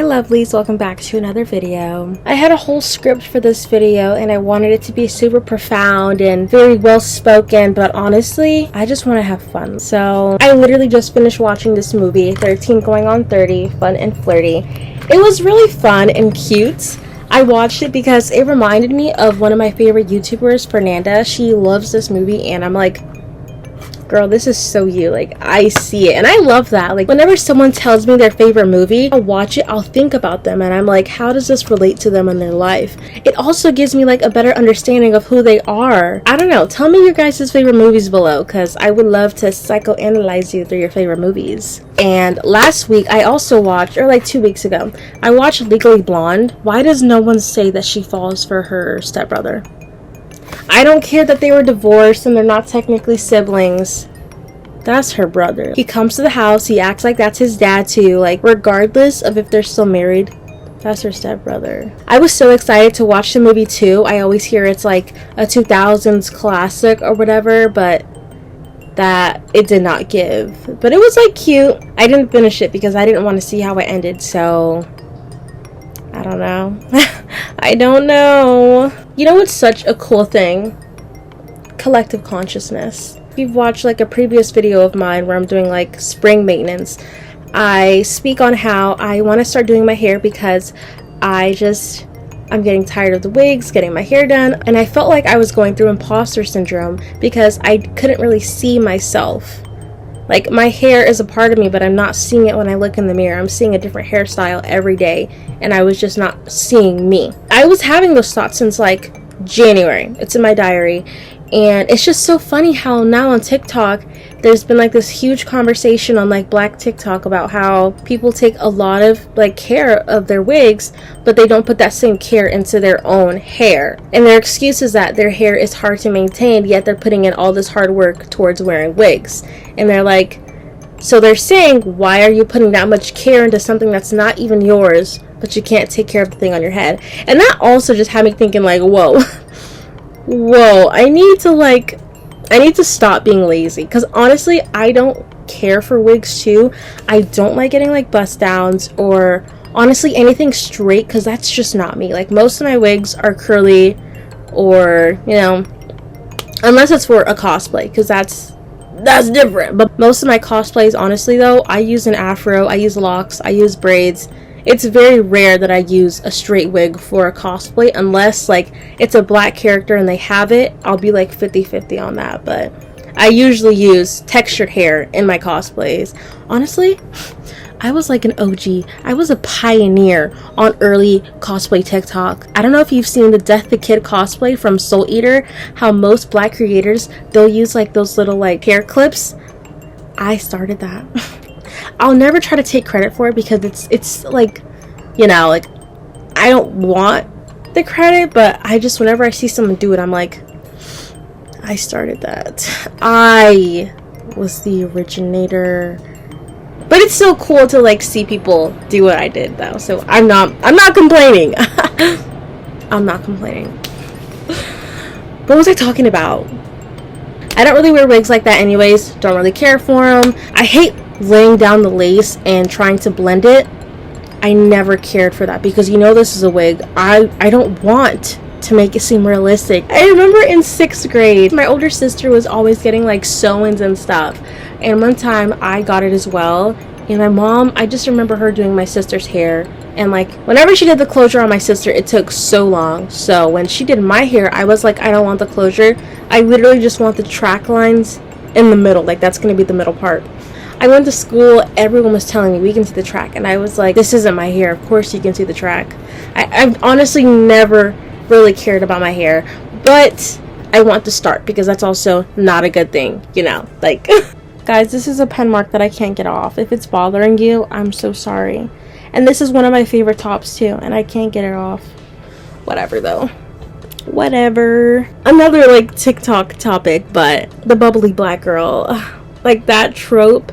lovelies, welcome back to another video. I had a whole script for this video and I wanted it to be super profound and very well spoken, but honestly I just want to have fun. So I literally just finished watching this movie, 13 Going on 30, Fun and Flirty. It was really fun and cute. I watched it because it reminded me of one of my favorite YouTubers, Fernanda. She loves this movie and I'm like, girl, this is so you. Like, I see it and I love that. Like, whenever someone tells me their favorite movie, I'll watch it, I'll think about them and I'm like, how does this relate to them in their life? It also gives me like a better understanding of who they are. I don't know, tell me your guys' favorite movies below because I would love to psychoanalyze you through your favorite movies. And last week I also watched, or like 2 weeks ago, I watched Legally Blonde. Why does no one say that she falls for her stepbrother? I don't care that they were divorced and they're not technically siblings. That's her brother. He comes to the house, he acts like that's his dad too. Like, regardless of if they're still married, that's her stepbrother. I was so excited to watch the movie too. I always hear it's like a 2000s classic or whatever, but that it did not give. But it was like cute. I didn't finish it because I didn't want to see how it ended, so I don't know. I don't know. You know what's such a cool thing? Collective consciousness. If you've watched like a previous video of mine where I'm doing like spring maintenance, I speak on how I want to start doing my hair because I'm getting tired of the wigs, getting my hair done, and I felt like I was going through imposter syndrome because I couldn't really see myself. Like, my hair is a part of me, but I'm not seeing it when I look in the mirror. I'm seeing a different hairstyle every day, and I was just not seeing me. I was having those thoughts since, like, January. It's in my diary. And it's just so funny how now on TikTok, there's been, like, this huge conversation on, like, Black TikTok about how people take a lot of, like, care of their wigs, but they don't put that same care into their own hair. And their excuse is that their hair is hard to maintain, yet they're putting in all this hard work towards wearing wigs. And they're like, so they're saying, why are you putting that much care into something that's not even yours, but you can't take care of the thing on your head? And that also just had me thinking, like, whoa, whoa, I need to stop being lazy, because honestly, I don't care for wigs too. I don't like getting like bust downs or honestly anything straight, because that's just not me. Like, most of my wigs are curly, or, you know, unless it's for a cosplay, because that's different. But most of my cosplays, honestly though, I use an afro, I use locks, I use braids. It's very rare that I use a straight wig for a cosplay, unless like it's a black character and they have it. I'll be like 50-50 on that, but I usually use textured hair in my cosplays. Honestly, I was like an OG. I was a pioneer on early cosplay TikTok. I don't know if you've seen the Death the Kid cosplay from Soul Eater, how most black creators, they'll use like those little like hair clips. I started that. I'll never try to take credit for it because it's like, you know, like, I don't want the credit, but I just, whenever I see someone do it, I'm like, I started that. I was the originator. But it's so cool to like see people do what I did though. So I'm not complaining. I'm not complaining. What was I talking about? I don't really wear wigs like that anyways. Don't really care for them. I hate laying down the lace and trying to blend it. I never cared for that because, you know, this is a wig. I don't want to make it seem realistic. I remember in 6th grade, my older sister was always getting like sew-ins and stuff, and one time I got it as well. And my mom, I just remember her doing my sister's hair, and like whenever she did the closure on my sister, it took so long. So when she did my hair, I was like, I don't want the closure. I literally just want the track lines in the middle. Like, that's gonna be the middle part. I went to school, everyone was telling me we can see the track, and I was like, this isn't my hair, of course you can see the track. I've honestly never really cared about my hair, but I want to start because that's also not a good thing, you know, like. Guys, this is a pen mark that I can't get off. If it's bothering you, I'm so sorry. And this is one of my favorite tops too, and I can't get it off. Whatever though. Whatever. Another like TikTok topic, but the bubbly black girl. Like, that trope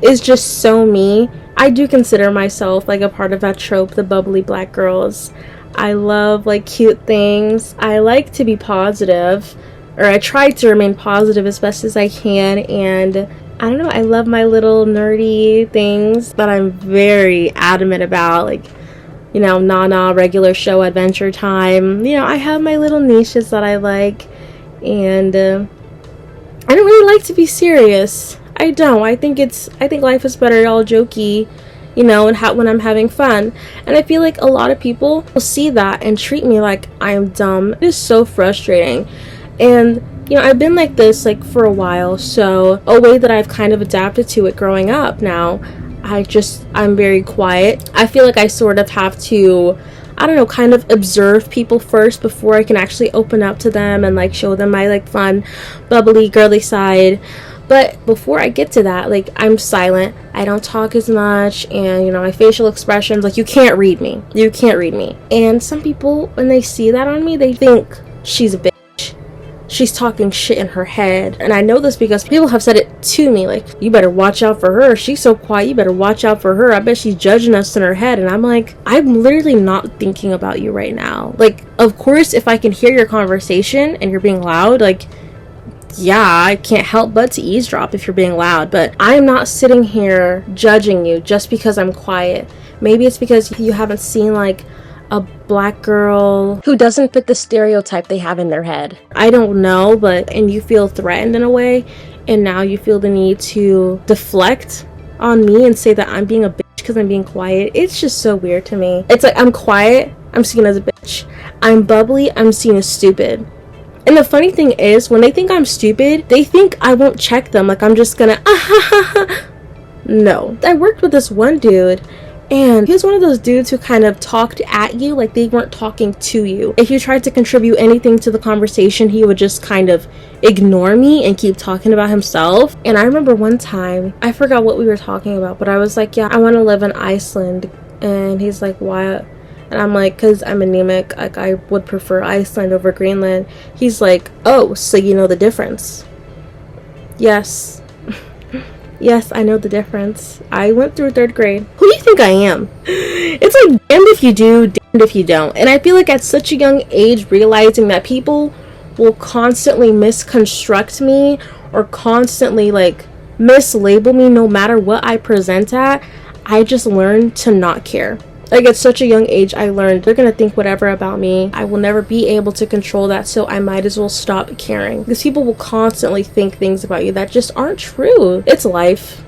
is just so me. I do consider myself like a part of that trope, the bubbly black girls. I love like cute things. I like to be positive, or I try to remain positive as best as I can, and I don't know, I love my little nerdy things that I'm very adamant about. Like, you know, Nana, regular show, Adventure Time. You know, I have my little niches that I like, and I don't really like to be serious. I don't. I think life is better all jokey, you know, and when I'm having fun. And I feel like a lot of people will see that and treat me like I'm dumb. It is so frustrating. And you know, I've been like this like for a while, so a way that I've kind of adapted to it growing up now, I'm very quiet. I feel like I sort of have to, I don't know, kind of observe people first before I can actually open up to them and like show them my like fun, bubbly, girly side. But before I get to that, like, I'm silent. I don't talk as much, and, you know, my facial expressions, like, you can't read me. You can't read me. And some people, when they see that on me, they think she's a bitch. She's talking shit in her head. And I know this because people have said it to me, like, you better watch out for her. She's so quiet, you better watch out for her. I bet she's judging us in her head. And I'm like, I'm literally not thinking about you right now. Like, of course, if I can hear your conversation and you're being loud, like, yeah, I can't help but to eavesdrop if you're being loud, but I'm not sitting here judging you just because I'm quiet. Maybe it's because you haven't seen like a black girl who doesn't fit the stereotype they have in their head. I don't know, and you feel threatened in a way, and now you feel the need to deflect on me and say that I'm being a bitch because I'm being quiet. It's just so weird to me. It's like, I'm quiet, I'm seen as a bitch. I'm bubbly, I'm seen as stupid. And the funny thing is, when they think I'm stupid, they think I won't check them, like I'm just gonna No. I worked with this one dude, and he was one of those dudes who kind of talked at you like they weren't talking to you. If you tried to contribute anything to the conversation, he would just kind of ignore me and keep talking about himself. And I remember one time, I forgot what we were talking about, but I was like, yeah, I want to live in Iceland. And he's like, why? And I'm like, because I'm anemic, like I would prefer Iceland over Greenland. He's like, oh, so you know the difference? Yes. Yes, I know the difference. I went through 3rd grade. Who do you think I am? It's like, damned if you do, damned if you don't. And I feel like at such a young age, realizing that people will constantly misconstruct me or constantly like mislabel me no matter what I present at, I just learned to not care. Like, at such a young age, I learned they're gonna think whatever about me. I will never be able to control that, so I might as well stop caring. Because people will constantly think things about you that just aren't true. It's life.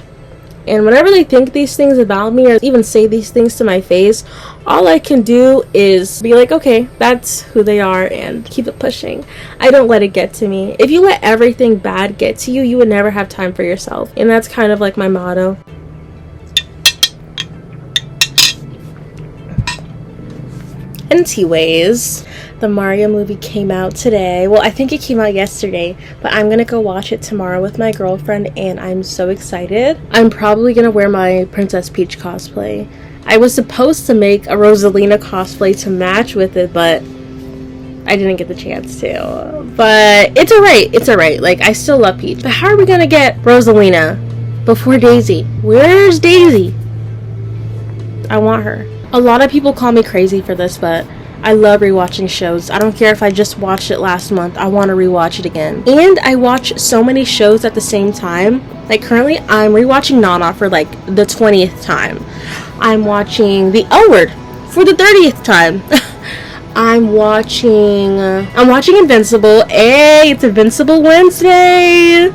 And whenever they think these things about me or even say these things to my face, all I can do is be like, okay, that's who they are, and keep it pushing. I don't let it get to me. If you let everything bad get to you, you would never have time for yourself. And that's kind of like my motto. Anyways, the Mario movie came out today. Well, I think it came out yesterday, but I'm gonna go watch it tomorrow with my girlfriend, and I'm so excited. I'm probably gonna wear my Princess Peach cosplay. I was supposed to make a Rosalina cosplay to match with it, but I didn't get the chance to. But it's alright, it's alright. Like, I still love Peach. But how are we gonna get Rosalina before Daisy? Where's Daisy? I want her. A lot of people call me crazy for this, but I love rewatching shows. I don't care if I just watched it last month. I want to rewatch it again. And I watch so many shows at the same time. Like, currently, I'm rewatching Nana for, like, the 20th time. I'm watching The L Word for the 30th time. I'm watching Invincible. Hey, it's Invincible Wednesday!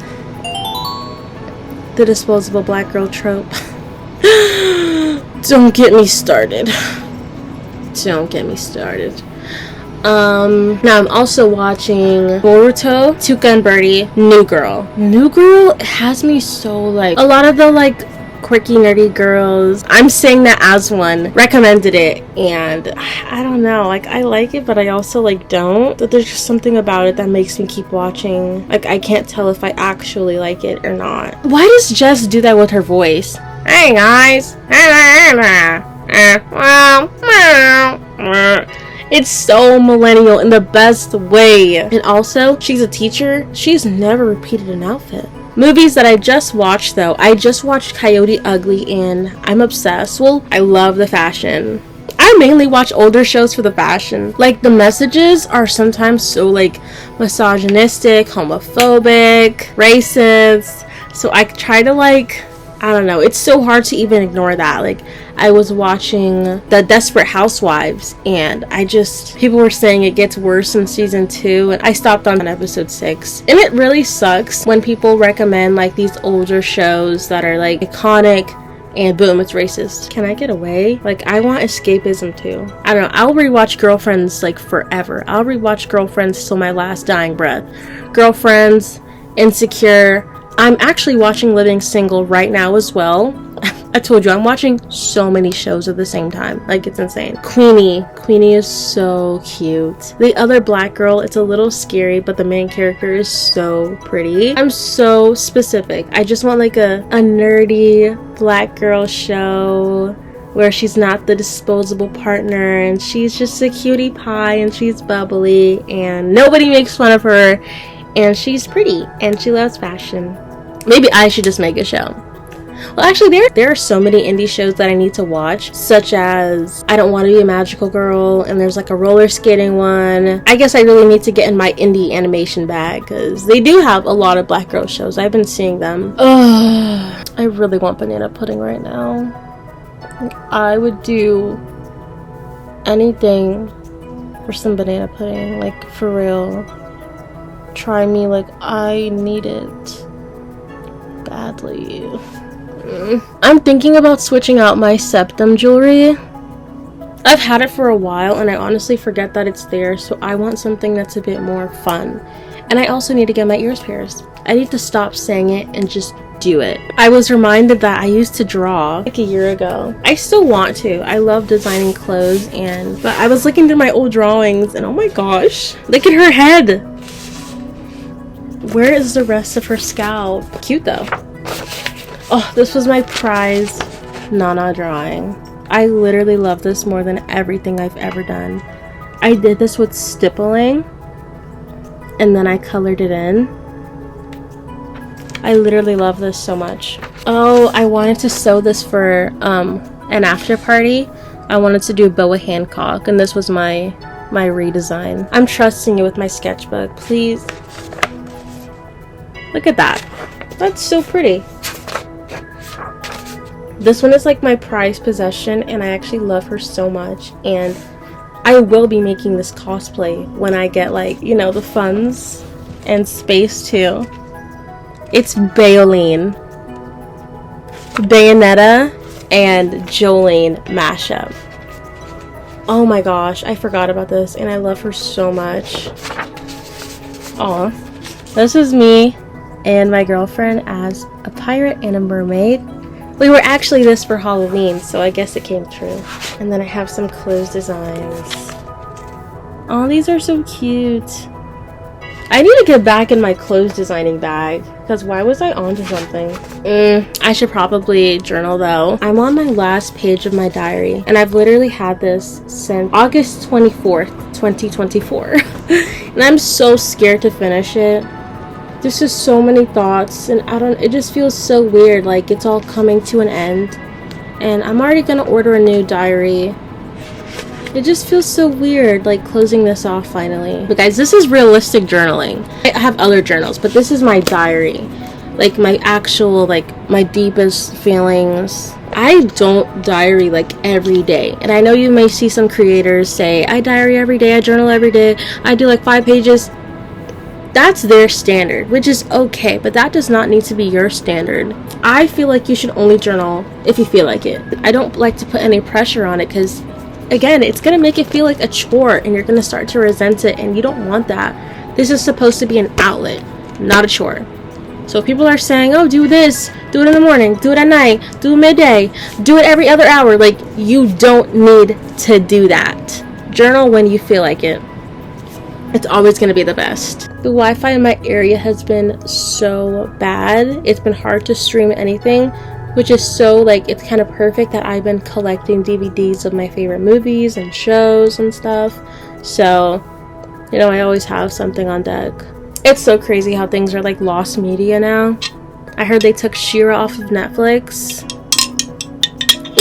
The disposable black girl trope. Don't get me started. Don't get me started. Now I'm also watching Boruto, Tuca and Birdie, New Girl. New Girl has me so, like, a lot of the, like, quirky, nerdy girls, I'm saying that as one, recommended it, and I don't know, like, I like it, but I also, like, don't. But there's just something about it that makes me keep watching. Like, I can't tell if I actually like it or not. Why does Jess do that with her voice? Hey guys. It's so millennial in the best way. And also, she's a teacher. She's never repeated an outfit. Movies that I just watched, though. I just watched Coyote Ugly, and I'm obsessed. Well, I love the fashion. I mainly watch older shows for the fashion. Like, the messages are sometimes so, like, misogynistic, homophobic, racist. So I try to, like, I don't know, it's so hard to even ignore that. Like, I was watching The Desperate Housewives, and people were saying it gets worse in season 2, and I stopped on episode 6. And it really sucks when people recommend like these older shows that are like iconic, and boom, it's racist. Can I get away? Like, I want escapism too. I don't know, I'll rewatch Girlfriends like forever. I'll rewatch Girlfriends till my last dying breath. Girlfriends, Insecure. I'm actually watching Living Single right now as well. I told you, I'm watching so many shows at the same time. Like, it's insane. Queenie is so cute. The other black girl, it's a little scary, but the main character is so pretty. I'm so specific. I just want like a nerdy black girl show where she's not the disposable partner and she's just a cutie pie and she's bubbly and nobody makes fun of her and she's pretty and she loves fashion. Maybe I should just make a show. Well, actually, there are so many indie shows that I need to watch, such as I Don't Want to Be a Magical Girl, and there's like a roller skating one. I guess I really need to get in my indie animation bag, because they do have a lot of black girl shows. I've been seeing them. Ugh, I really want banana pudding right now. Like, I would do anything for some banana pudding, like, for real. Try me, like, I need it badly. I'm thinking about switching out my septum jewelry. I've had it for a while and I honestly forget that it's there, so I want something that's a bit more fun. And I also need to get my ears pierced. I need to stop saying it and just do it. I was reminded that I used to draw like a year ago. I still want to. I love designing clothes, but I was looking through my old drawings and oh my gosh, look at her head. Where is the rest of her scalp? Cute though. Oh, this was my prize Nana drawing. I literally love this more than everything I've ever done. I did this with stippling and then I colored it in. I literally love this so much. Oh, I wanted to sew this for an after party. I wanted to do Boa Hancock and this was my redesign. I'm trusting you with my sketchbook. Please. Look at that. That's so pretty. This one is like my prized possession and I actually love her so much, and I will be making this cosplay when I get, like, you know, the funds and space too. It's Bayonetta and Jolene mashup. Oh my gosh, I forgot about this and I love her so much. Aw. This is me and my girlfriend as a pirate and a mermaid. We were actually this for Halloween, so I guess it came true. And then I have some clothes designs. Oh, these are so cute. I need to get back in my clothes designing bag, because why was I onto something? I should probably journal though. I'm on my last page of my diary, and I've literally had this since August 24th, 2024. And I'm so scared to finish it. There's just so many thoughts, and it just feels so weird, like it's all coming to an end. And I'm already gonna order a new diary. It just feels so weird, like closing this off finally. But guys, this is realistic journaling. I have other journals, but this is my diary. Like my actual, like my deepest feelings. I don't diary like every day. And I know you may see some creators say, I diary every day, I journal every day, I do like 5 pages. That's their standard, which is okay, but that does not need to be your standard. I feel like you should only journal if you feel like it. I don't like to put any pressure on it because, again, it's going to make it feel like a chore and you're going to start to resent it, and you don't want that. This is supposed to be an outlet, not a chore. So if people are saying, oh, do this, do it in the morning, do it at night, do it midday, do it every other hour, like, you don't need to do that. Journal when you feel like it. It's always going to be the best. The Wi-Fi in my area has been so bad. It's been hard to stream anything, which is so, like, it's kind of perfect that I've been collecting DVDs of my favorite movies and shows and stuff. So, you know, I always have something on deck. It's so crazy how things are like lost media now. I heard they took She-Ra off of Netflix.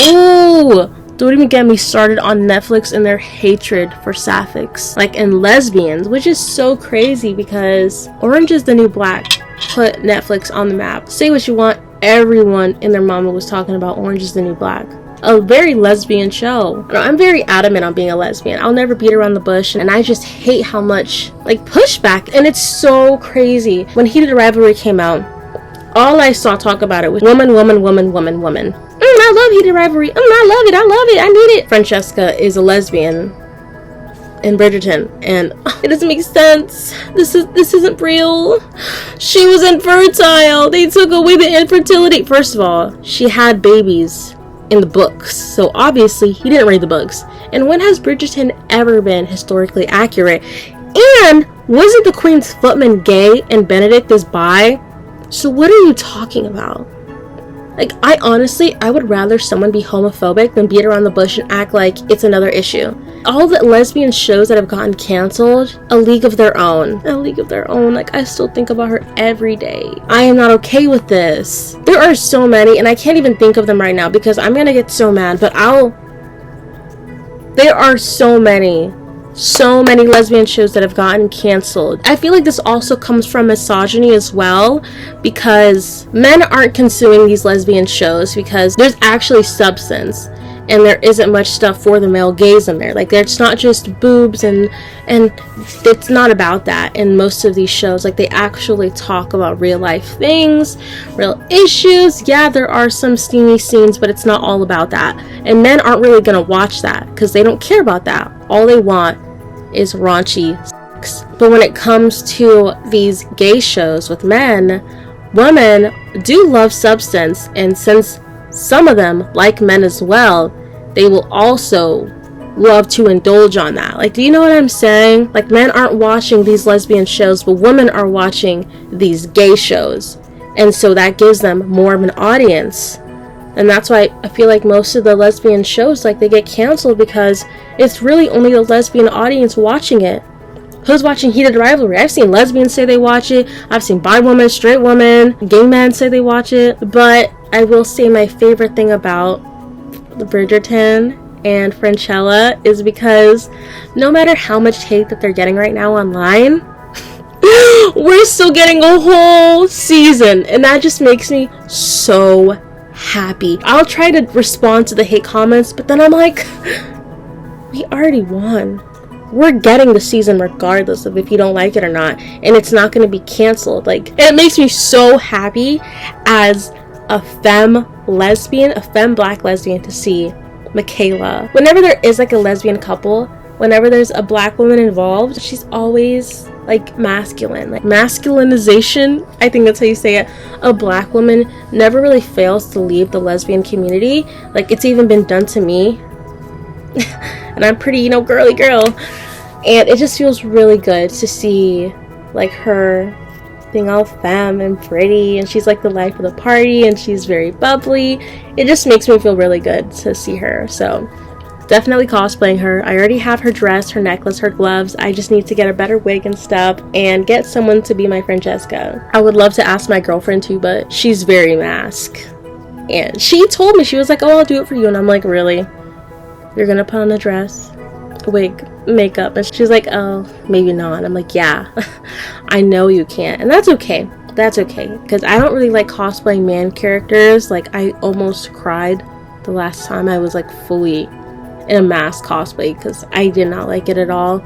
Ooh! Don't even get me started on Netflix and their hatred for sapphics, like, and lesbians, which is so crazy because Orange is the New Black put Netflix on the map. Say what you want, everyone and their mama was talking about Orange is the New Black. A very lesbian show. I'm very adamant on being a lesbian. I'll never beat around the bush, and I just hate how much like pushback, and it's so crazy. When Heated Rivalry came out, all I saw talk about it was woman, woman, woman, woman, woman. I love Heated Rivalry. I love it. I love it. I need it. Francesca is a lesbian in Bridgerton, and it doesn't make sense. This isn't real. She was infertile. They took away the infertility. First of all, she had babies in the books, so obviously he didn't read the books. And when has Bridgerton ever been historically accurate? And wasn't the Queen's footman gay and Benedict is bi? So what are you talking about? Like, I would rather someone be homophobic than beat around the bush and act like it's another issue. All the lesbian shows that have gotten canceled, A League of Their Own. A League of Their Own, like, I still think about her every day. I am not okay with this. There are so many, and I can't even think of them right now because I'm gonna get so mad, but there are so many lesbian shows that have gotten canceled. I feel like this also comes from misogyny as well, because men aren't consuming these lesbian shows because there's actually substance and there isn't much stuff for the male gaze in there. Like, it's not just boobs and it's not about that in most of these shows. Like, they actually talk about real life things, real issues. Yeah, there are some steamy scenes, but it's not all about that. And men aren't really gonna watch that because they don't care about that. All they want is raunchy sex. But when it comes to these gay shows with men, women do love substance, and since some of them like men as well, they will also love to indulge on that. Like, do you know what I'm saying? Like, men aren't watching these lesbian shows, but women are watching these gay shows, and so that gives them more of an audience. And that's why I feel like most of the lesbian shows, like, they get canceled because it's really only the lesbian audience watching it. Who's watching Heated Rivalry? I've seen lesbians say they watch it. I've seen bi women, straight women, gay men say they watch it. But I will say my favorite thing about the Bridgerton and Francella is because no matter how much hate that they're getting right now online, we're still getting a whole season. And that just makes me so happy. I'll try to respond to the hate comments, but then I'm like, we already won. We're getting the season regardless of if you don't like it or not, and it's not going to be canceled. Like, it makes me so happy as a femme black lesbian to see Michaela. Whenever there is like a lesbian couple, whenever there's a black woman involved, she's always like masculine. Like, masculinization, I think that's how you say it. A black woman never really fails to leave the lesbian community. Like, it's even been done to me. And I'm pretty, girly girl. And it just feels really good to see like her being all femme and pretty, and she's like the life of the party, and she's very bubbly. It just makes me feel really good to see her. So definitely cosplaying her. I already have her dress, her necklace, her gloves. I just need to get a better wig and stuff and get someone to be my Francesca. I would love to ask my girlfriend too, but she's very mask. And she told me, she was like, oh, I'll do it for you. And I'm like, really? You're gonna put on a dress, a wig, makeup? And she's like, oh, maybe not. I'm like, yeah, I know you can't. And that's okay. That's okay. Because I don't really like cosplaying man characters. Like, I almost cried the last time I was like fully in a mask cosplay because I did not like it at all.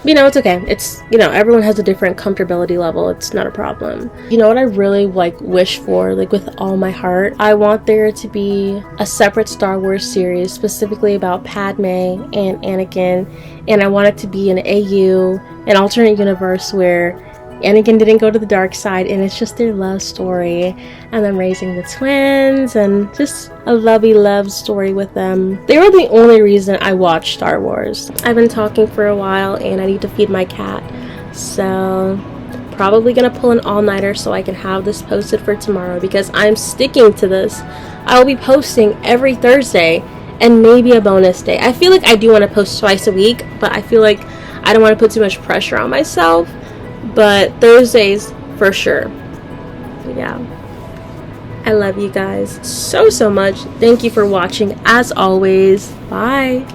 It's okay. It's, everyone has a different comfortability level. It's not a problem. You know what I really like wish for, like with all my heart? I want there to be a separate Star Wars series specifically about Padme and Anakin, and I want it to be an AU, an alternate universe where Anakin didn't go to the dark side, and it's just their love story and them raising the twins and just a lovey love story with them. They were the only reason I watched Star Wars. I've been talking for a while and I need to feed my cat, so probably gonna pull an all-nighter so I can have this posted for tomorrow because I'm sticking to this. I will be posting every Thursday and maybe a bonus day. I feel like I do want to post twice a week, but I feel like I don't want to put too much pressure on myself. But Thursdays for sure. Yeah, I love you guys so much. Thank you for watching as always. Bye.